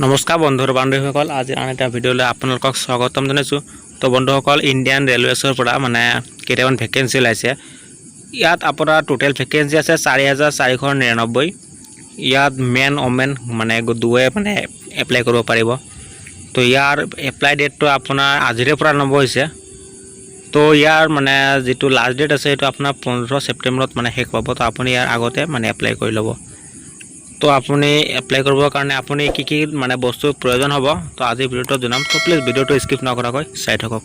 নমস্কাৰ বন্ধুৰ বান্ধৱীসকল, আজি আন এটা ভিডিঅ'লৈ আপোনালোকক স্বাগতম জনাইছোঁ। তো বন্ধুসকল, ইণ্ডিয়ান ৰেলৱেছৰ পৰা কেইটামান ভেকেঞ্চি ওলাইছে। ইয়াত আপোনাৰ টোটেল ভেকেঞ্চি আছে 4499। ইয়াত মেন ওমেন দুয়ে এপ্লাই কৰিব পাৰিব। তো ইয়াৰ এপ্লাই ডেটটো আপোনাৰ আজিৰে পৰা আৰম্ভ হৈছে। তো ইয়াৰ যিটো লাষ্ট ডেট আছে সেইটো আপোনাৰ 15 ছেপ্টেম্বৰত শেষ পাব। তো আপুনি ইয়াৰ আগতে এপ্লাই কৰি ল'ব। তো আপুনি এপ্লাই কৰিবৰ কাৰণে আপুনি কি বস্তুৰ প্ৰয়োজন হ'ব, তো আজি ভিডিঅ'টো জনাম। তো প্লিজ ভিডিঅ'টো স্কিপ নকৰাকৈ চাই থাকক।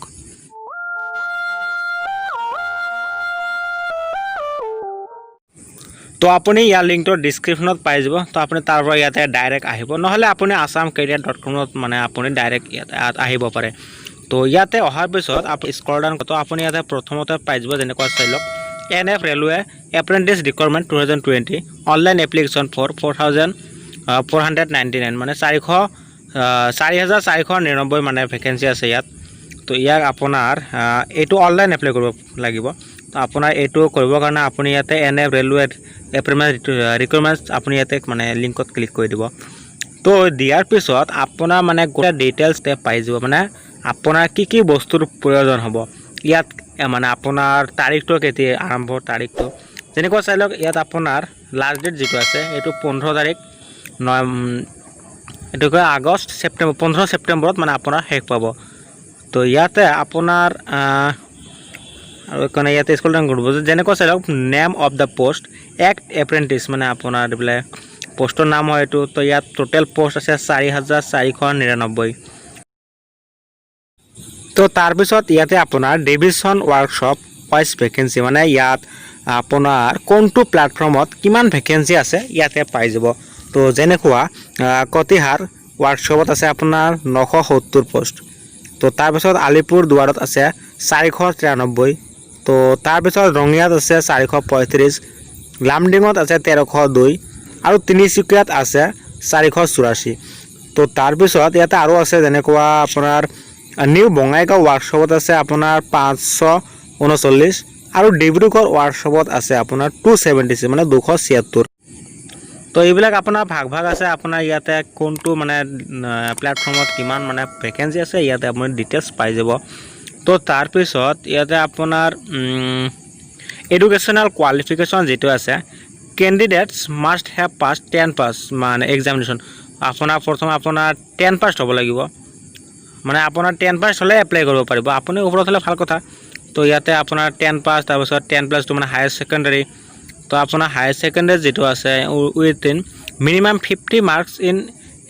তো আপুনি ইয়াৰ লিংকটো ডিছক্ৰিপশ্যনত পাই যাব। তো আপুনি তাৰ পৰা ইয়াতে ডাইৰেক্ট আহিব, নহ'লে আপুনি assamcareer.com-ত আপুনি ডাইৰেক্ট ইয়াত আহিব পাৰে। তো ইয়াতে অহাৰ পিছত আপুনি স্ক্ৰল ডাউন তো আপুনি ইয়াতে প্ৰথমতে পাই যাব, যেনেকুৱা চাই লওক, NF railway apprentice recruitment 2020 online application for 4499 4499 vacancy আছে ইয়াত। তো ইয়াক আপোনাৰ এইটো অনলাইন এপ্লাই কৰিব লাগিব। তো আপোনাৰ এইটো কৰিবৰ কাৰণে আপুনি ইয়াতে NF ৰেলৱে এপ্ৰেণ্টিছ ৰিক্ৰুইটমেণ্ট আপুনি ইয়াতে লিংকত ক্লিক কৰি দিব। তো দিয়াৰ পিছত আপোনাৰ গোটেই ডিটেইলছ পাই যাব, আপোনাৰ কি বস্তুৰ প্ৰয়োজন হ'ব। ইয়াত আপোনাৰ তাৰিখটো কেতিয়া আৰম্ভ, তাৰিখটো যেনেকুৱা চাই লওক, ইয়াত আপোনাৰ লাষ্ট ডেট যিটো আছে এইটো 15 তাৰিখ এইটো কয় আগষ্ট ছেপ্টেম্বৰ 15 ছেপ্টেম্বৰত আপোনাৰ শেষ পাব। তো ইয়াতে আপোনাৰ আৰু ইয়াতে স্কুল ডাউন কৰিব, যেনেকুৱা চাই লওক, name of the post act apprentice আপোনাৰ এইবিলাক পোষ্টৰ নাম হয় এইটো। তো ইয়াত টোটেল পোষ্ট আছে 4499। তো তাৰপিছত ইয়াতে আপোনাৰ ডিভিজন ৱৰ্কশ্বপ ৱাইজ ভেকেঞ্চি, ইয়াত আপোনাৰ কোনটো প্লেটফৰ্মত কিমান ভেকেঞ্চি আছে ইয়াতে পাই যাব। তো যেনেকুৱা কতিহাৰ ৱৰ্কশ্বপত আছে আপোনাৰ 970 পোষ্ট। তো তাৰপিছত আলিপুৰ দুৱাৰত আছে 493। তো তাৰপিছত ৰঙিয়াত আছে 435, লামডিঙত আছে 1302 আৰু তিনিচুকীয়াত আছে 484। তো তাৰপিছত ইয়াতে আৰু আছে, যেনেকুৱা আপোনাৰ নিউ বঙাইগাঁও ৱৰ্কশ্বপত আছে আপোনাৰ 539 আৰু ডিব্ৰুগড় ৱৰ্কশ্বপত আছে আপোনাৰ 276 276। তো এইবিলাক আপোনাৰ ভাগ আছে। আপোনাৰ ইয়াতে কোনটো প্লেটফৰ্মত কিমান ভেকেঞ্চি আছে ইয়াতে আপুনি ডিটেইলছ পাই যাব। তো তাৰপিছত ইয়াতে আপোনাৰ এডুকেশ্যনেল কোৱালিফিকেশ্যন যিটো আছে, candidates must have pass 10 pass examination. আপোনাৰ প্ৰথম আপোনাৰ 10 পাছ হ'ব লাগিব, আপোনাৰ 10 পাছ হ'লে এপ্লাই কৰিব পাৰিব। আপুনি ওপৰত হ'লে ভাল কথা। তো ইয়াতে আপোনাৰ 10 পাছ, তাৰপিছত 10+2 হায়াৰ ছেকেণ্ডাৰী। তো আপোনাৰ হায়াৰ ছেকেণ্ডাৰী যিটো আছে উইথিন মিনিমাম 50 মাৰ্কছ ইন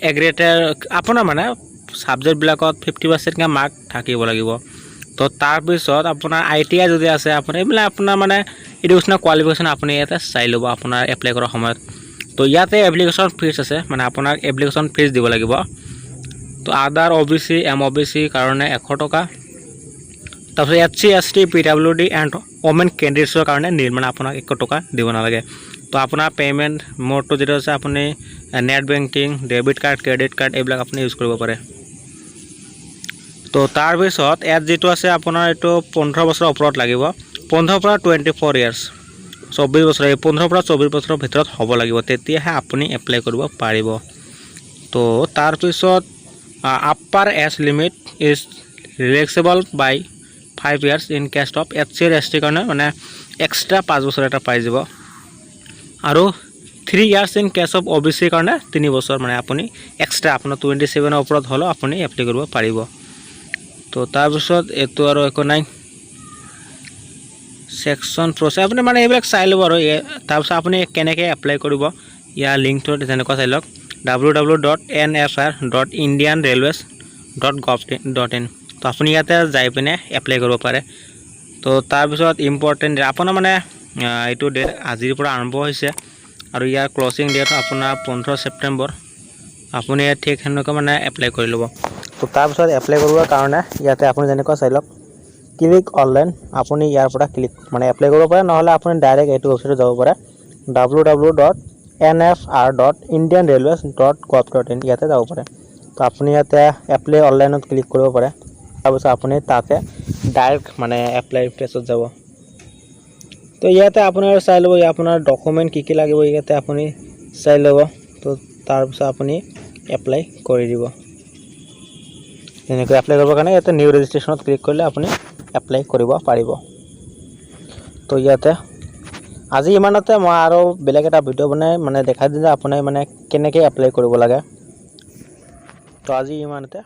এগ্ৰিগেটেড, আপোনাৰ ছাবজেক্টবিলাকত 50% মাৰ্ক থাকিব লাগিব। তো তাৰপিছত আপোনাৰ ITI যদি আছে, আপোনাৰ এইবিলাক আপোনাৰ এডুকেশ্যনেল কোৱালিফিকেশ্যন আপুনি ইয়াতে চাই ল'ব আপোনাৰ এপ্লাই কৰাৰ সময়ত। তো ইয়াতে এপ্লিকেশ্যন ফিজ আছে, আপোনাৰ এপ্লিকেশ্যন ফিজ দিব লাগিব। তো আদাৰ OBC MOBC কাৰণে 100 টকা। তাৰপিছত SC ST PWD and women কেণ্ডিডেটছৰ কাৰণে আপোনাক 100 টকা দিব নালাগে। তো আপোনাৰ পে'মেণ্ট মোডটো যিটো আছে, আপুনি net banking, debit card, credit card এইবিলাক আপুনি ইউজ কৰিব পাৰে। তো তাৰপিছত ইয়াত যিটো আছে আপোনাৰ এইটো 15 বছৰৰ ওপৰত লাগিব, 15 পৰা 24 ইয়াৰ্ছ 24 বছৰ, এই 15 পৰা 24 বছৰৰ ভিতৰত হ'ব লাগিব, তেতিয়াহে আপুনি এপ্লাই কৰিব পাৰিব। তো তাৰপিছত upper age limit is relaxable by 5 years in case of SC ST কাৰণে এক্সট্ৰা 5 বছৰ এটা পাই যাব। আৰু 3 years in case of OBC কাৰণে 3 বছৰ আপুনি এক্সট্ৰা, আপোনাৰ 27ৰ ওপৰত হ'লেও আপুনি এপ্লাই কৰিব পাৰিব। তো তাৰপিছত এইটো আৰু একো নাই, ছেকশ্যন প্ৰচেছ আপুনি এইবিলাক চাই ল'ব। আৰু তাৰপিছত আপুনি কেনেকৈ এপ্লাই কৰিব, ইয়াৰ লিংকটো যেনেকুৱা চাই লওক, www.nfr.indianrailways.gov.in। তো আপুনি ইয়াতে যাই পিনে এপ্লাই কৰিব পাৰে। তো তাৰপিছত ইম্পৰ্টেণ্ট আপোনাৰ এইটো ডেট আজিৰ পৰা আৰম্ভ হৈছে আৰু ইয়াৰ ক্লজিং ডেট আপোনাৰ 15 ছেপ্টেম্বৰ। আপুনি ঠিক সেনেকৈ এপ্লাই কৰি ল'ব। তো তাৰপিছত এপ্লাই কৰিবৰ কাৰণে ইয়াতে আপুনি যেনেকুৱা চাই লওক, ক্লিক অনলাইন, আপুনি ইয়াৰ পৰা ক্লিক এপ্লাই কৰিব পাৰে, নহ'লে আপুনি ডাইৰেক্ট এইটো ৱেবছাইটত যাব পাৰে, www.nfr.indianrailways.gov.in ইয়াতে যাব পাৰে। তো আপুনি ইয়াতে এপ্লাই অনলাইনত ক্লিক কৰিব পাৰে। তাৰপিছত আপুনি তাতে ডাইৰেক্ট এপ্লাই পেজত যাব। তো ইয়াতে আপোনাৰ চাই ল'ব, আপোনাৰ ডকুমেণ্ট কি লাগিব ইয়াতে আপুনি চাই ল'ব। তো তাৰপিছত আপুনি এপ্লাই কৰি দিব তেনেকৈ এপ্লাই কৰিবৰ কাৰণে ইয়াতে নিউ ৰেজিষ্ট্ৰেশ্যনত ক্লিক কৰিলে আপুনি এপ্লাই কৰিব পাৰিব তো ইয়াতে আজি ইমানতে মই আৰু বেলেগ এটা ভিডিঅ' বনাই মানে দেখাই দিম যে আপুনি মানে কেনেকৈ এপ্লাই কৰিব লাগে তো আজি ইমানতে